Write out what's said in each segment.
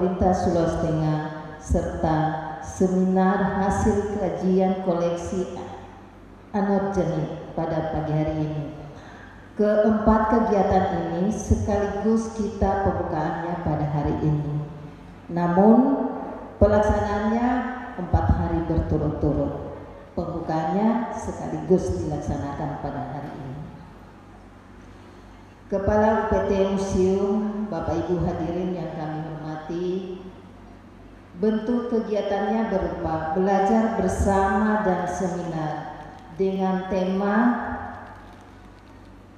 pemerintah Sulawesi Tengah serta seminar hasil kajian koleksi anorganik pada pagi hari ini. Keempat kegiatan ini sekaligus kita pembukaannya pada hari ini. Namun pelaksanaannya 4 hari berturut-turut. Pembukaannya sekaligus dilaksanakan pada hari ini. Kepala UPT Museum, Bapak Ibu hadirin yang kami hormati, bentuk kegiatannya berupa belajar bersama dan seminar dengan tema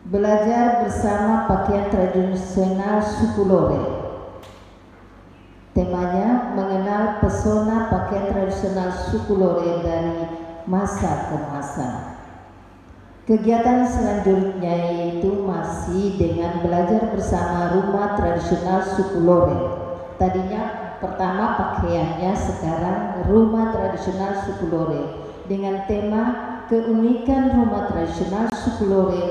belajar bersama pakaian tradisional suku Lore. Temanya mengenal pesona pakaian tradisional suku Lore dari masa ke masa. Kegiatan selanjutnya yaitu masih dengan belajar bersama rumah tradisional suku Lore. Tadinya pertama pakaiannya, sekarang rumah tradisional suku Lore dengan tema keunikan rumah tradisional suku Lore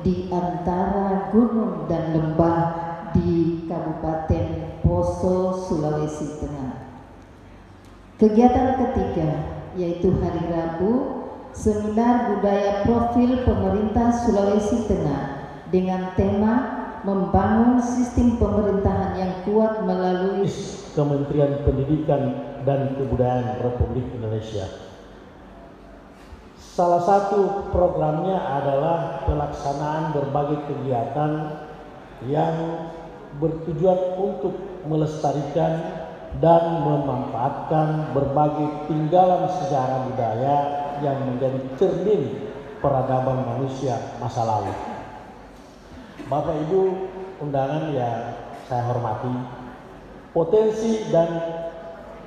di antara gunung dan lembah di Kabupaten Poso, Sulawesi Tengah. Kegiatan ketiga yaitu hari Rabu, seminar budaya profil pemerintah Sulawesi Tengah dengan tema membangun sistem pemerintahan yang kuat melalui Kementerian Pendidikan dan Kebudayaan Republik Indonesia. Salah satu programnya adalah pelaksanaan berbagai kegiatan yang bertujuan untuk melestarikan dan memanfaatkan berbagai tinggalan sejarah budaya yang menjadi cermin peradaban manusia masa lalu. Bapak Ibu undangan yang saya hormati, potensi dan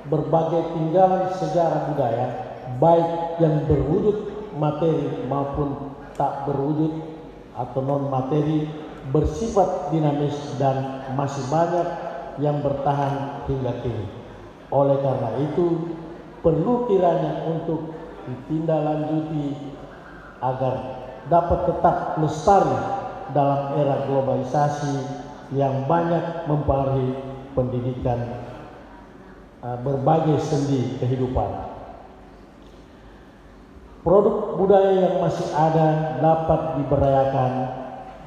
berbagai tinggalan sejarah budaya baik yang berwujud materi maupun tak berwujud atau non materi bersifat dinamis dan masih banyak yang bertahan hingga kini. Oleh karena itu perlu kiranya untuk ditindaklanjuti agar dapat tetap lestari dalam era globalisasi yang banyak mempengaruhi pendidikan berbagai sendi kehidupan. Produk budaya yang masih ada dapat diberdayakan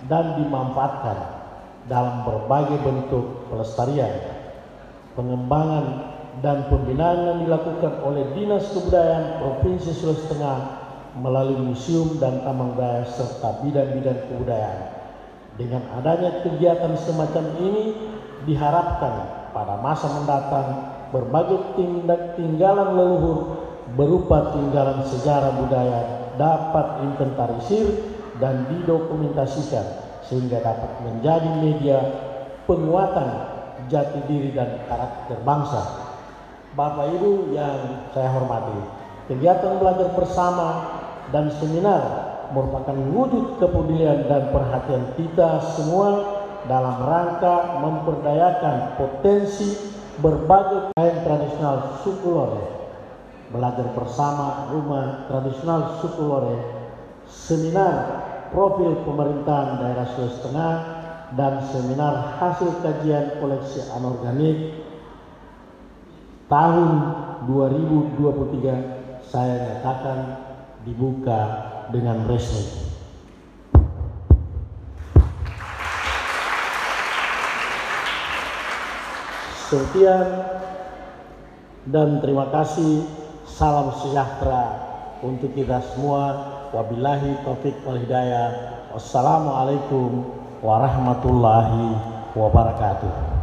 dan dimanfaatkan dalam berbagai bentuk pelestarian, pengembangan, dan pembinaan yang dilakukan oleh Dinas Kebudayaan Provinsi Sulawesi Tengah melalui museum dan taman budaya serta bidang-bidang kebudayaan. Dengan adanya kegiatan semacam ini diharapkan pada masa mendatang berbagai tinggalan leluhur berupa tinggalan sejarah budaya dapat inventarisir dan didokumentasikan sehingga dapat menjadi media penguatan jati diri dan karakter bangsa. Bapak Ibu yang saya hormati, kegiatan belajar bersama dan seminar merupakan wujud kepedulian dan perhatian kita semua dalam rangka memberdayakan potensi berbagai pakaian tradisional suku Lore. Belajar bersama rumah tradisional suku Lore, seminar profil pemerintahan daerah Sulawesi Tengah, dan seminar hasil kajian koleksi anorganik tahun 2023 saya nyatakan dibuka dengan resmi. Sekian dan terima kasih. Salam sejahtera untuk kita semua. Wabillahi taufiq wal hidayah. Wassalamualaikum warahmatullahi wabarakatuh.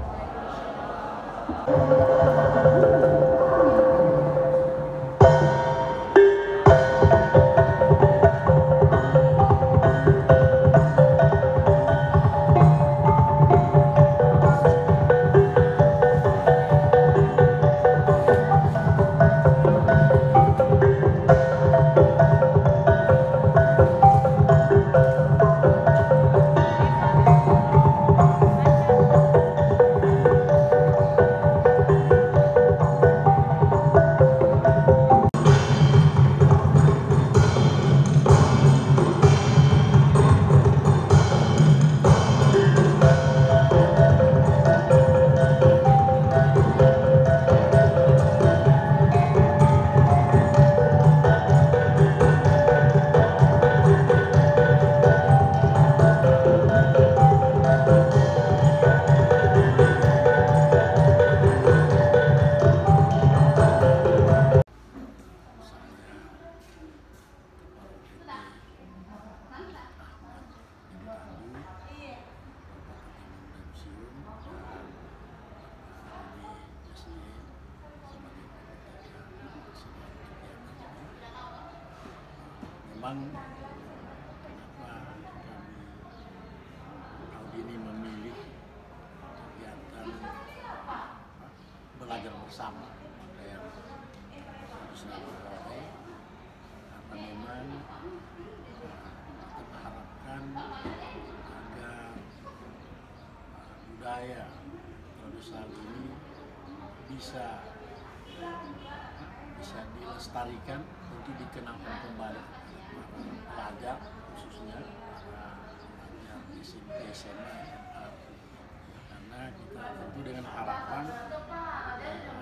memang kenapa kami tahun ini memilih kegiatan belajar bersama yang harus dilakukan, karena memang kita mengharapkan agar budaya tradisional ini bisa dilestarikan untuk dikenalkan kembali pelajar, khususnya pelajar SMP, SMA, karena kita tentu dengan harapan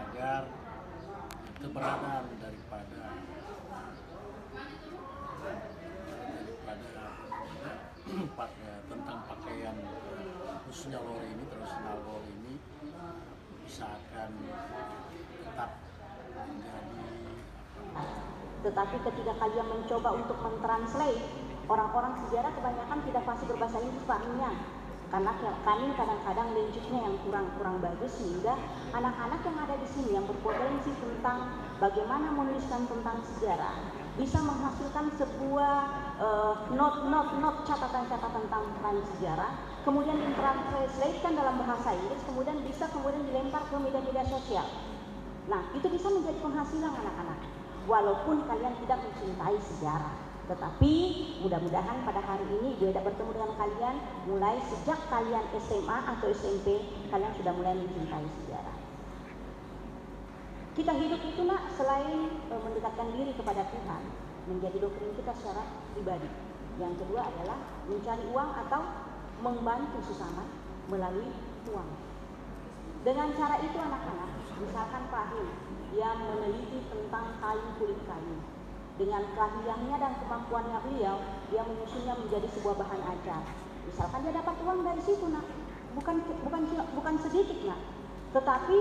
agar keberadaan daripada tentang pakaian khususnya lore ini, tradisional lore ini bisa akan tetap menjadi. Tetapi ketika kalian mencoba untuk mentranslate, orang-orang sejarah kebanyakan tidak fasih berbahasa Inggris Pak Minyan, karena kami kadang-kadang language-nya yang kurang bagus, sehingga anak-anak yang ada di sini yang berpotensi tentang bagaimana menuliskan tentang sejarah bisa menghasilkan sebuah not catatan-catatan tentang sejarah, kemudian ditranslatekan dalam bahasa Inggris, kemudian dilempar ke media-media sosial. Nah, itu bisa menjadi penghasilan anak-anak, walaupun kalian tidak mencintai sejarah. Tetapi mudah-mudahan pada hari ini Ibu Eda bertemu dengan kalian, mulai sejak kalian SMA atau SMP, kalian sudah mulai mencintai sejarah. Kita hidup itu nak, selain mendekatkan diri kepada Tuhan, menjadi doktrin kita secara pribadi. Yang kedua adalah mencari uang atau membantu sesama melalui uang. Dengan cara itu anak-anak, misalkan Pak Him yang meneliti tentang kulit kayu, dengan keahliannya dan kemampuannya beliau, dia menyusunnya menjadi sebuah bahan ajar. Misalkan dia dapat uang dari situ nak, bukan sedikit nak. Tetapi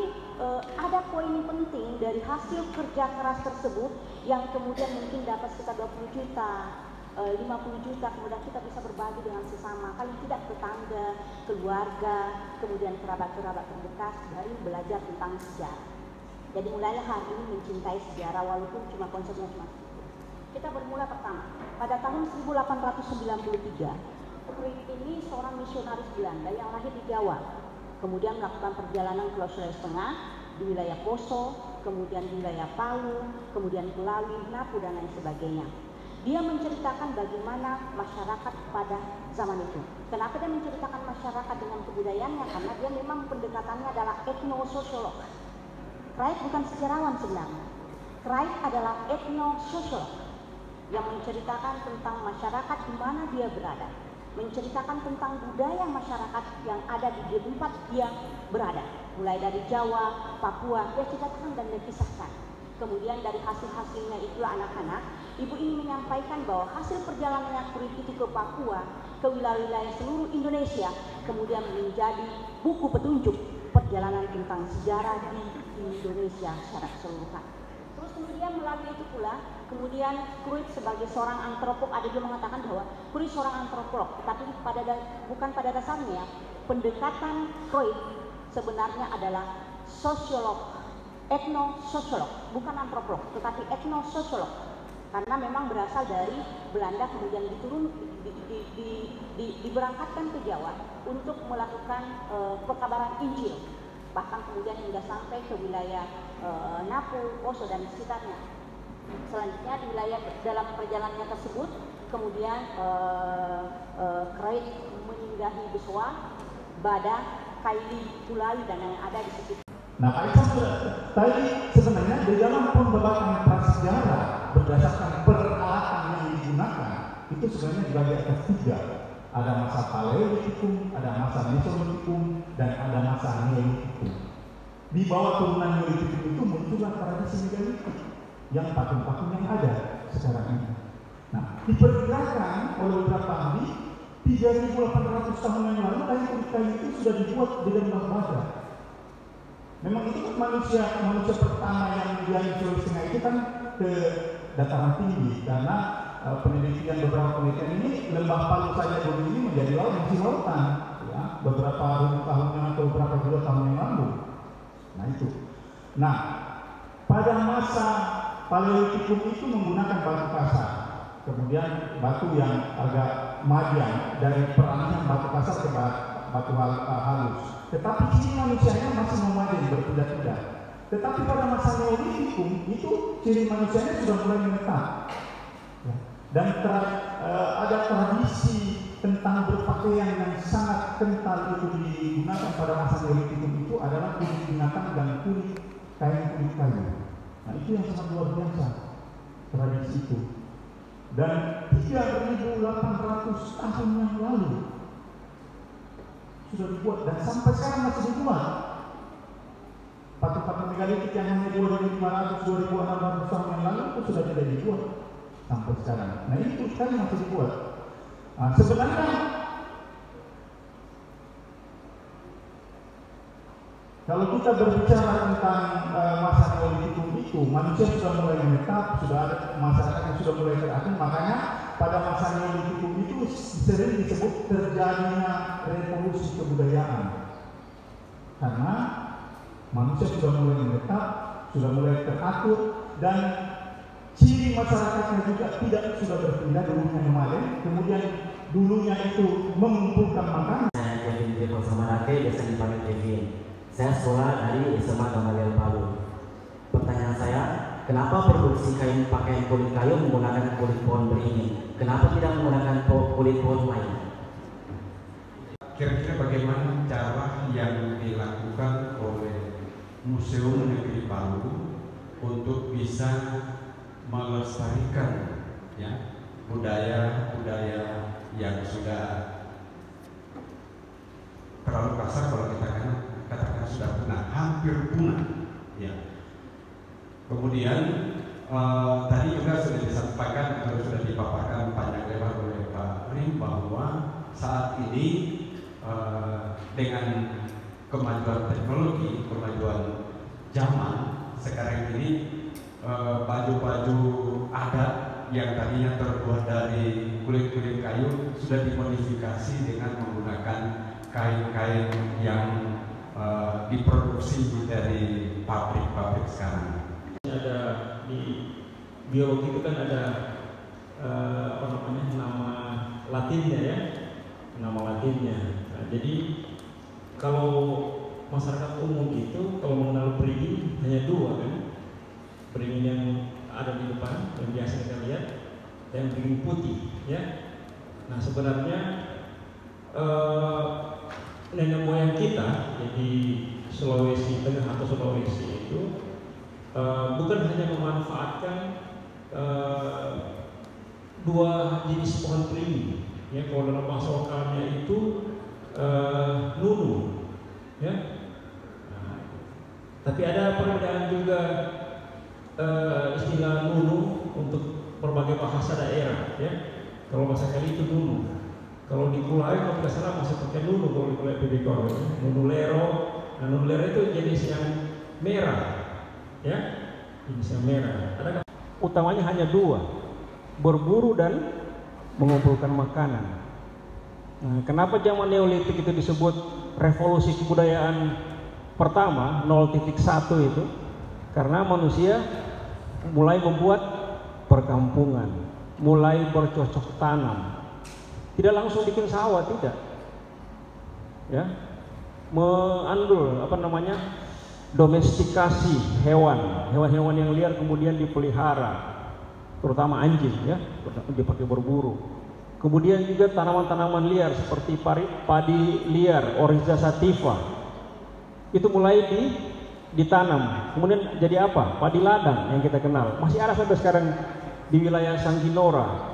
ada poin penting dari hasil kerja keras tersebut yang kemudian mungkin dapat sekitar 20 juta, 50 juta, kemudian kita bisa berbagi dengan sesama, paling tidak tetangga, keluarga, kemudian kerabat-kerabat terdekat dari belajar tentang sejarah. Jadi mulailah hari ini mencintai sejarah walaupun cuma konsepnya cuma itu. Kita bermula pertama pada tahun 1893. Cruyff ini seorang misionaris Belanda yang lahir di Jawa. Kemudian melakukan perjalanan ke Sulawesi Tengah, di wilayah Poso, kemudian di wilayah Palu, kemudian Melawi, Napu, dan lain sebagainya. Dia menceritakan bagaimana masyarakat pada zaman itu. Kenapa dia menceritakan masyarakat dengan kebudayaannya? Karena dia memang pendekatannya adalah etnososiolog. Cruyff bukan sejarawan sebenarnya. Cruyff adalah etnososiolog yang menceritakan tentang masyarakat di mana dia berada, menceritakan tentang budaya masyarakat yang ada di tempat dia berada, mulai dari Jawa, Papua, dia ceritakan dan dia kisahkan. Kemudian dari hasil-hasilnya itulah anak-anak, ibu ini menyampaikan bahwa hasil perjalanannya Cruyff itu ke Papua, ke wilayah-wilayah seluruh Indonesia, kemudian menjadi buku petunjuk perjalanan tentang sejarah di Indonesia secara keseluruhan. Terus kemudian melalui itu pula, kemudian Cruyff sebagai seorang antropolog, ada juga mengatakan bahwa Cruyff seorang antropolog, tapi bukan pada dasarnya pendekatan Cruyff sebenarnya adalah sosiolog, etnososiolog, bukan antropolog, tetapi etnososiolog, karena memang berasal dari Belanda kemudian diberangkatkan ke Jawa untuk melakukan pekabaran Injil, bahkan kemudian hingga sampai ke wilayah Napu, Poso dan sekitarnya. Selanjutnya di wilayah dalam perjalanannya tersebut, kemudian Cruyff menyinggahi Besoa, Bada, Kaili, Kulawi dan yang ada di sekitar. Nah, Pak Isan tadi sebenarnya di dalam pembahasan prasejarah berdasarkan peralatan yang digunakan itu sebenarnya dibagi atas 3. Ada masa Paleolitikum, ada masa Mesolitikum, dan ada masa Neolitikum. Di bawah turunan Neolitikum itu muncullah tradisi megalitik yang patung-patung yang ada sekarang ini. Nah, diperkirakan oleh beberapa ahli 3.800 tahun yang lalu kayu itu sudah dibuat di lembah Bada. Memang itu kan manusia pertama yang di Sulawesi Tengah itu kan ke dataran tinggi, karena penelitian beberapa penelitian ini lembah Palu saja dulu ini menjadi laut masih lautan, ya, beberapa ribu tahun atau beberapa juta tahun yang lalu. Nah itu. Nah, pada masa Paleolitikum itu menggunakan batu kasar. kemudian batu yang agak majang dari peralihan batu kasar ke batu halus. Tetapi ciri manusianya masih memadai, berpindah-pindah. Tetapi pada masa Neolitikum itu ciri manusianya sudah mulai menetap. Ya. Dan ada tradisi tentang berpakaian yang sangat kental itu digunakan pada masa Neolitikum itu adalah kulit binatang dan kulit kulit kayu. Nah itu yang sangat luar biasa tradisi itu. Dan 3.800 tahun yang lalu sudah dibuat dan sampai sekarang masih dibuat. Patung-patung megalitik yang hanya 2.500, 2.600 tahun yang lalu itu sudah tidak dibuat sampai sekarang. Nah itu sekarang masih dibuat. Nah, sebenarnya kalau kita berbicara tentang masa Neolitikum itu, manusia sudah mulai menetap, sudah ada masyarakat yang sudah mulai teratur. Makanya pada masa Neolitikum itu sering disebut terjadinya revolusi kebudayaan, karena manusia sudah mulai menetap, sudah mulai teratur, dan ciri masyarakatnya juga tidak sudah berpindah. Dulunya nomaden, kemudian dulunya itu mengumpulkan makanan. Saya Kevin Tripol Samarate, biasa dipanggil Kevin. Saya sekolah dari SMA Gamaliel Palu. Pertanyaan saya, kenapa produksi kain pakaian kulit kayu menggunakan kulit pohon beringin? Kenapa tidak menggunakan kulit pohon lain? Kira-kira bagaimana cara yang dilakukan oleh Museum Negeri Palu untuk bisa melestarikan ya budaya-budaya yang sudah terlalu kasar kalau kita katakan sudah punah, hampir punah ya. Kemudian tadi juga sudah disampaikan atau sudah dipaparkan panjang lebar oleh Pak Rim bahwa saat ini dengan kemajuan teknologi, kemajuan zaman sekarang ini baju-baju adat yang tadinya terbuat dari kulit-kulit kayu sudah dimodifikasi dengan menggunakan kain-kain yang diproduksi dari pabrik-pabrik sekarang. Ada di biologi itu kan ada nama Latinnya ya, nama Latinnya. Nah, jadi kalau masyarakat umum itu kalau mengenal beringin hanya dua kan, beringin yang ada di depan yang biasa kita lihat dan beringin putih ya. Nah sebenarnya nenek moyang kita di Sulawesi Tengah atau Sulawesi itu bukan hanya memanfaatkan dua jenis pohon beringin ya. Kalau dalam bahasa lokalnya itu nunu ya. Nah, tapi ada perbedaan juga istilah nunu untuk berbagai bahasa daerah ya. Kalau bahasa Kali itu nunu. Kalau di Kulai kalau tidak salah masih pakai nunu kalau di Kulai Pibikor ya. Nunu lero. Nah, nunu lero itu jenis yang merah ya. Jenis yang merah. Ada utamanya hanya dua, berburu dan mengumpulkan makanan. Nah, kenapa zaman Neolitik itu disebut revolusi kebudayaan pertama 0.1 itu? Karena manusia mulai membuat perkampungan, mulai bercocok tanam. Tidak langsung bikin sawah, tidak. Ya. Mengandul domestikasi hewan-hewan yang liar kemudian dipelihara, terutama anjing ya, dipakai berburu. Kemudian juga tanaman-tanaman liar seperti padi liar, Oryza sativa, itu mulai ditanam. Kemudian jadi apa? Padi ladang yang kita kenal masih ada sampai sekarang di wilayah Sangkinora.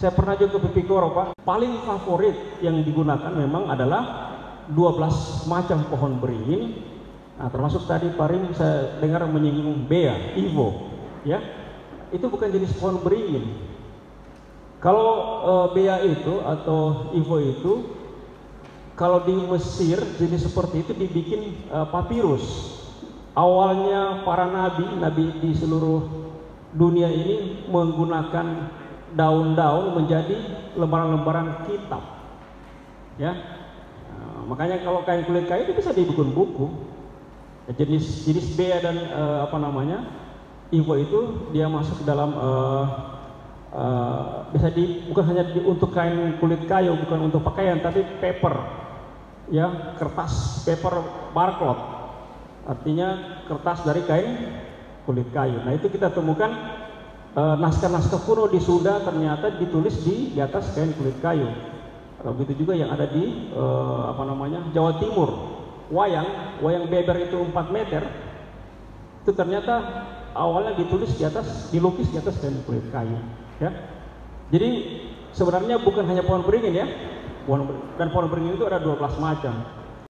Saya pernah juga ke Pipikoro Pak. Paling favorit yang digunakan memang adalah 12 macam pohon beringin. Nah, termasuk tadi Pak Rim saya dengar menyinggung bea, Ivo, ya. Itu bukan jenis pohon beringin. Kalau bea itu atau Ivo itu, kalau di Mesir jenis seperti itu dibikin papirus. Awalnya para nabi di seluruh dunia ini menggunakan daun-daun menjadi lembaran-lembaran kitab, ya. Nah, makanya kalau kain kulit kayu itu bisa dibikin buku. Jenis bea dan Ivo itu dia masuk dalam bukan hanya untuk kain kulit kayu, bukan untuk pakaian, tapi paper, ya, kertas paper barcloth, artinya kertas dari kain kulit kayu. Nah, itu kita temukan naskah-naskah kuno di Sunda ternyata ditulis di atas kain kulit kayu. Begitu juga yang ada di Jawa Timur, wayang beber itu 4 meter, itu ternyata awalnya dilukis di atas kain kulit kayu, ya. Jadi sebenarnya bukan hanya pohon beringin, ya, dan pohon beringin itu ada 12 macam.